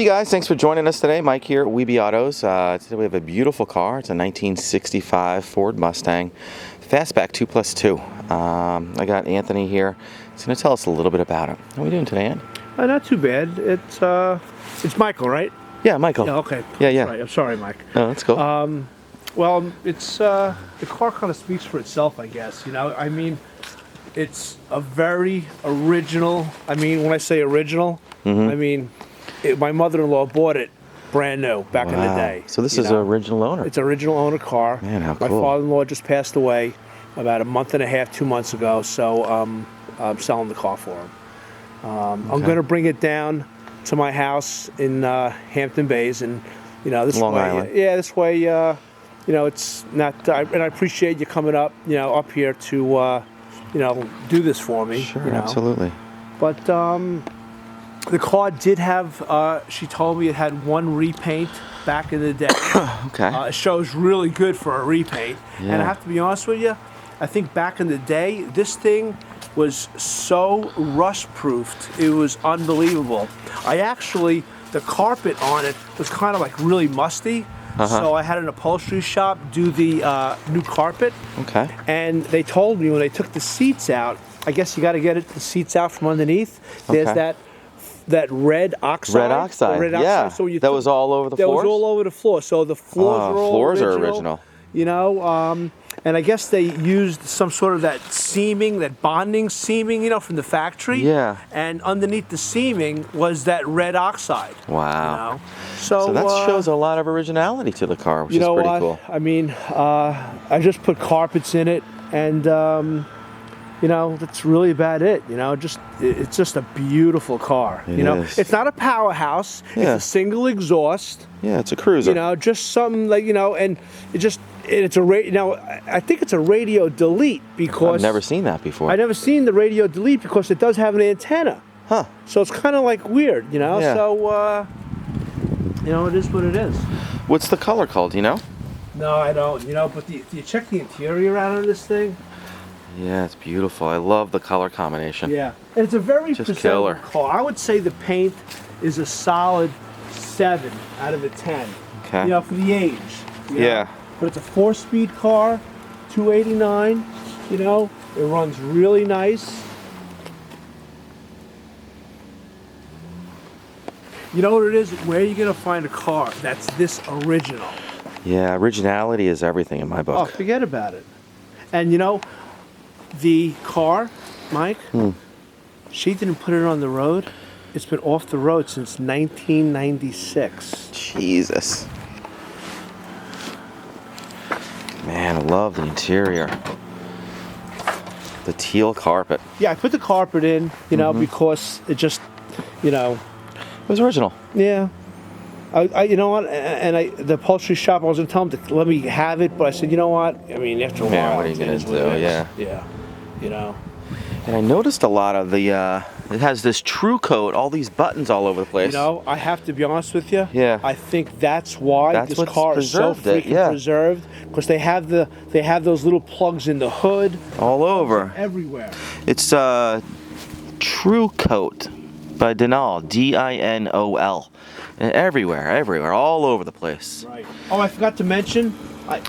Hey guys, thanks for joining us today. Mike here at WeBe Autos. Today we have a beautiful car. It's a 1965 Ford Mustang Fastback 2+2. I got Anthony here. He's going to tell us a little bit about it. How are we doing today, Ann? Not too bad. It's Michael, right? Yeah, Michael. Yeah, okay. Yeah. Right. I'm sorry, Mike. Oh, that's cool. Well, it's the car kind of speaks for itself, I guess. You know, I mean, it's a very original. I mean, when I say original, I mean, my mother-in-law bought it brand new back in the day. So this is an original owner. It's an original owner car. Man, how My cool. father-in-law just passed away about a month and a half, 2 months ago. So I'm selling the car for him. I'm going to bring it down to my house in Hampton Bays, and you know, this Long way, Island. yeah, this way, you know, it's not. And I appreciate you coming up, you know, up here to, you know, do this for me. Sure, you know. absolutely. But the car did have. She told me it had one repaint back in the day. Okay. It shows really good for a repaint. Yeah. And I have to be honest with you, I think back in the day, this thing was so rust-proofed. It was unbelievable. The carpet on it was kind of like really musty. So I had an upholstery shop do the new carpet. Okay. And they told me when they took the seats out, I guess you got to get the seats out from underneath. There's that red oxide. Red oxide. Yeah. So that was all over the floors? That was all over the floor. So the floors are all floors original. are original. You know, and I guess they used some sort of that seaming, that bonding seaming, you know, from the factory. Yeah. And underneath the seaming was that red oxide. Wow. You know? So that shows a lot of originality to the car, which is pretty cool. I mean, I just put carpets in it, and you know, that's really about it. You know, it's just a beautiful car. It you know, is. It's not a powerhouse. Yeah. It's a single exhaust. Yeah, it's a cruiser. You know, just something like, you know, and it's a now I think it's a radio delete because I've never seen that before. I've never seen the radio delete because it does have an antenna. Huh. So it's kind of like weird, you know. Yeah. So you know, it is what it is. What's the color called, do you know? No, I don't. You know, but do you check the interior out on this thing? Yeah, it's beautiful. I love the color combination. Yeah, and it's a very Just presentable killer. car. I would say the paint is a solid 7 out of a 10. Okay. You know, for the age. you know. Yeah. But it's a 4-speed car, 289. You know, it runs really nice. You know what it is? Where are you gonna find a car that's this original? Yeah, originality is everything in my Oh, book. forget about it. And you know, the car, Mike, she didn't put it on the road. It's been off the road since 1996. Jesus. Man, I love the interior. The teal carpet. Yeah, I put the carpet in, you know, because it just, you know, It was original. yeah. You know what? And the upholstery shop, I was gonna tell them to let me have it, but I said, you know what? I mean, after a while, Yeah, what are you it gonna is what do? it is. Yeah. Yeah. You know. And I noticed a lot of the, it has this Tuff-Kote, all these buttons all over the place. You know, I have to be honest with you. Yeah. I think that's why That's this what's car is so preserved it, freaking yeah. preserved, because they have those little plugs in the hood All over. everywhere. It's Tuff-Kote by Dinol, D-I-N-O-L. And everywhere, all over the place. Right. Oh, I forgot to mention,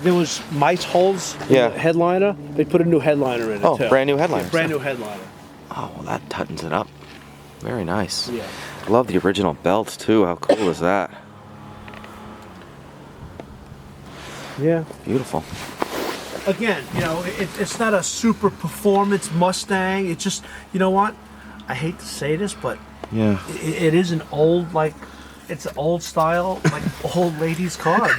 there was mice holes in the headliner. They put a new headliner in it, too. Brand new headliner. Yeah, brand new headliner. Oh, well, that tightens it up. Very nice. Yeah. Love the original belt, too. How cool is that? Yeah. Beautiful. Again, you know, it's not a super performance Mustang. It's just, you know what? I hate to say this, but Yeah. it is an old, like, it's an old style, like, old lady's car.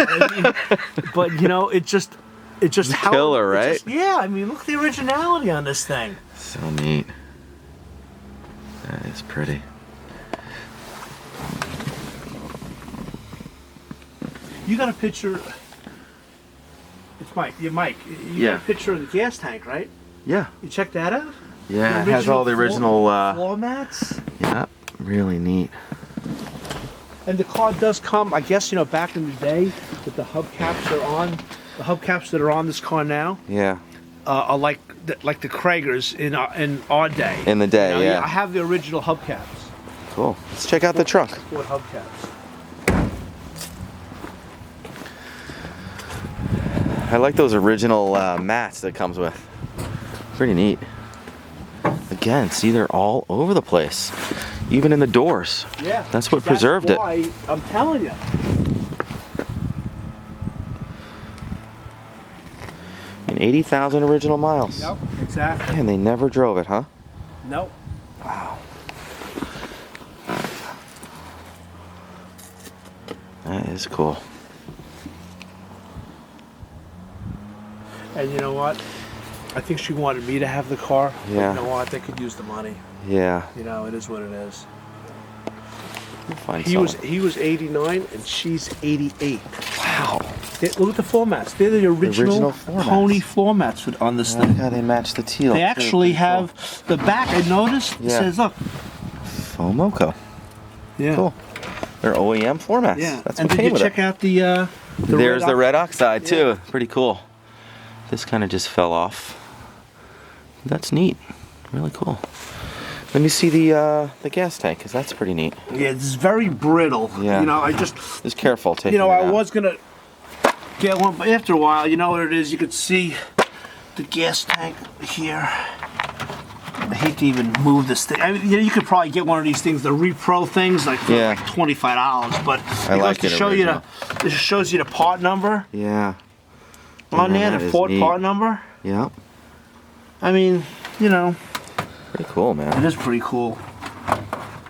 But you know, it just killer, right? Yeah, I mean, look at the originality on this thing. So neat. That is pretty. You got a picture. It's Mike. Yeah, Mike. You got a picture of the gas tank, right? Yeah. You check that out? Yeah, it has all the original. Floor mats. Yeah, really neat. And the car does come, I guess, you know, back in the day, that the hubcaps are on. The hubcaps that are on this car now Yeah. are like the Kragers in our day. In the day, You know, yeah. I have the original hubcaps. Cool. Let's check out the trunk. Ford hubcaps. I like those original mats that it comes with. Pretty neat. Again, see, they're all over the place. Even in the doors. Yeah. That's what preserved it. That's why I'm telling you. And 80,000 original miles. Yep, exactly. And they never drove it, huh? Nope. Wow. That is cool. And you know what? I think she wanted me to have the car. Yeah. But you know what? They could use the money. Yeah. You know, it is what it is. We'll find He some. was 89 and she's 88. Wow. Look at the floor mats. They're the original floor pony mats. floor mats on this I like thing. how they match the teal. They too. actually Pretty have the back. I noticed. It Yeah. says, look. cool. Fomoco. Yeah. Cool. They're OEM floor mats. Yeah. That's and what did came you with check it. out the There's the red oxide too. Yeah. Pretty cool. This kind of just fell off. That's neat. Really cool. Let me see the gas tank, because that's pretty neat. Yeah, it's very brittle. Yeah. You know, I just Careful taking you know, it I out. was gonna get one, but after a while, you know what it is. You could see the gas tank here. I hate to even move this thing. I mean, you know, you could probably get one of these things, the Repro things, like for like $25. But I like to it show you original. this shows you the part number Yeah. on there, that the is Ford neat. part number. Yeah. I mean, you know, Pretty cool, it man. is pretty cool.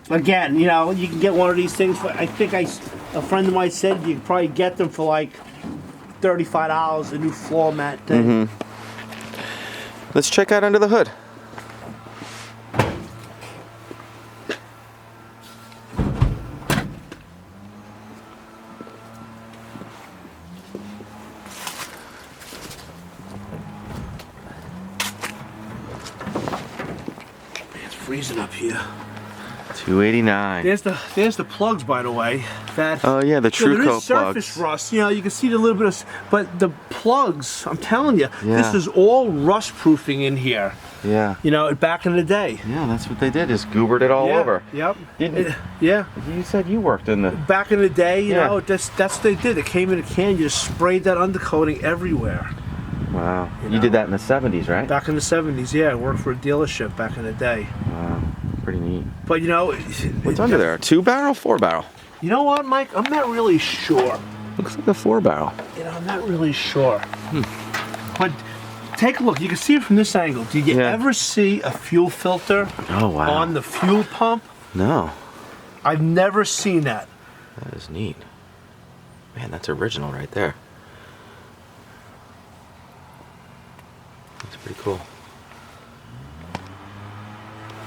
Again, you know, you can get one of these things for. I think a friend of mine said you could probably get them for like $35, a new floor mat thing. Let's check out under the hood. It's freezing up here. 289. There's the plugs, by the way. That Oh yeah, the you know, there Tuff-Kote is surface plugs. rust. You know, you can see the little bit of, but the plugs. I'm telling you, Yeah. this is all rust proofing in here. Yeah. You know, back in the day. Yeah, that's what they did. Just goobered it all Yeah, over. Yep. Didn't Yeah. you said you worked in the? Back in the day, you Yeah. know, that's what they did. They came in a can, you just sprayed that undercoating everywhere. Wow. You You know. did that in the 70s, right? Back in the 70s, yeah, I worked for a dealership back in the day. Wow. Pretty neat. But you know, What's under there? 2-barrel, 4-barrel? you know what, Mike? I'm not really sure. Looks like a 4-barrel. You know, I'm not really sure. But take a look. You can see it from this angle. Did you Yeah. ever see a fuel filter Oh wow. on the fuel pump? No. I've never seen that. That is neat. Man, that's original right there. That's pretty cool.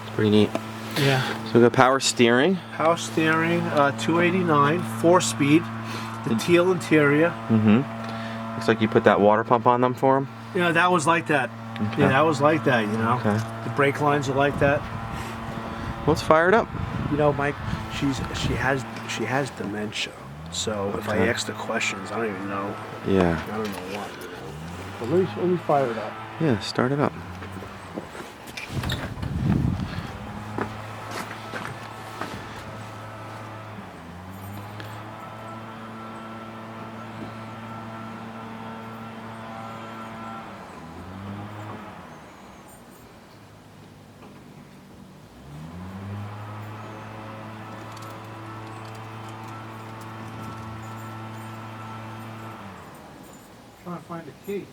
It's pretty neat. Yeah. So we got power steering. Power steering, 289, 4-speed, the teal interior. Looks like you put that water pump on them for them. You know, that was like that. Okay. Yeah, that was like that, you know. Okay. The brake lines are like that. Let's fire it up. You know, Mike, she has dementia. So if I Okay. ask the questions, I don't even know. Yeah. I don't know what. You know. But let me fire it up. Yeah, start it up. Trying to find the key.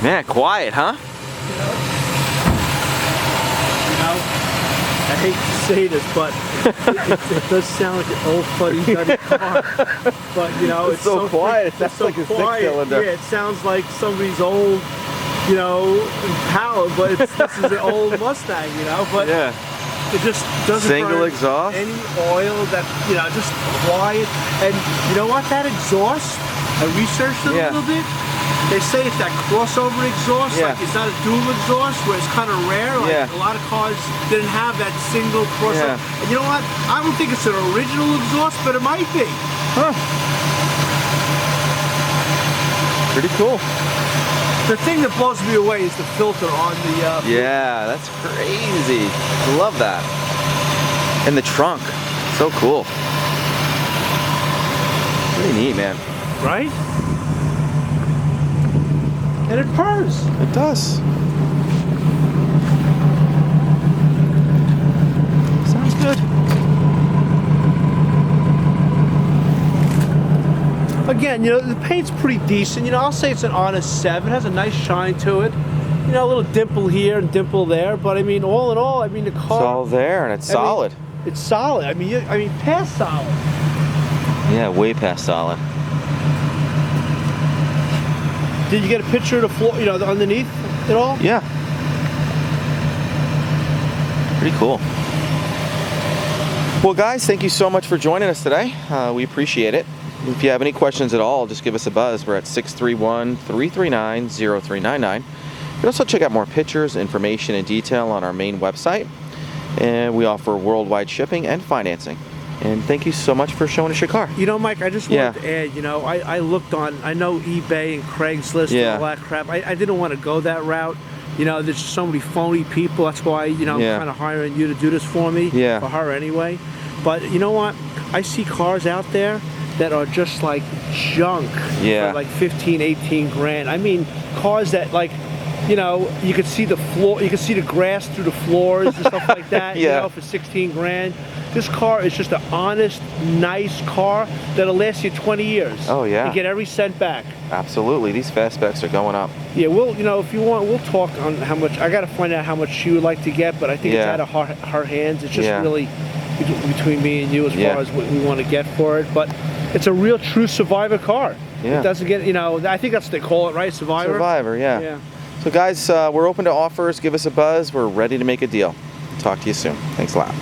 Man, quiet, huh? You know, I hate to say this, but it does sound like an old fuddy-duddy car. But you know, It's so quiet. It it's sounds like a quiet. six-cylinder. Yeah, it sounds like somebody's old you know, power, but this is an old Mustang, you know, but Yeah. it just doesn't Single burn exhaust? any oil, that, you know, just quiet. And you know what, that exhaust, I researched it a little bit. They say it's that crossover exhaust, like it's not a dual exhaust, where it's kind of rare. Like a lot of cars didn't have that single crossover. And you know what? I don't think it's an original exhaust, but it might be. Huh. Pretty cool. The thing that blows me away is the filter on the... yeah, that's crazy. I love that. And the trunk. So cool. Pretty neat, man. Right? And it purrs. It does. Sounds good. Again, you know, the paint's pretty decent. You know, I'll say it's an honest 7. It has a nice shine to it. You know, a little dimple here and dimple there. But I mean, all in all, I mean, the car... It's all there, and it's solid. It's solid. I mean, past solid. Yeah, way past solid. Did you get a picture of the floor, you know, underneath it all? Yeah. Pretty cool. Well, guys, thank you so much for joining us today. We appreciate it. If you have any questions at all, just give us a buzz. We're at 631-339-0399. You can also check out more pictures, information, and detail on our main website. And we offer worldwide shipping and financing. And thank you so much for showing us your car. You know, Mike, I just wanted to add, you know, I looked on, I know eBay and Craigslist and all that crap. I didn't want to go that route. You know, there's so many phony people. That's why, you know, I'm kind of hiring you to do this for me. For her anyway. But you know what? I see cars out there that are just like junk for like 15, 18 grand. I mean, cars that, like, you know, you could see the floor, you could see the grass through the floors and stuff like that, you know, for 16 grand. This car is just an honest, nice car that'll last you 20 years. Oh, yeah. You get every cent back. Absolutely. These Fastbacks are going up. Yeah, we'll, you know, if you want, we'll talk on how much. I got to find out how much she would like to get, but I think it's out of her hands. It's just really between me and you as far as what we want to get for it. But it's a real true survivor car. It doesn't get, you know, I think that's what they call it, right? Survivor? Survivor, yeah. So guys, we're open to offers. Give us a buzz. We're ready to make a deal. Talk to you soon. Thanks a lot.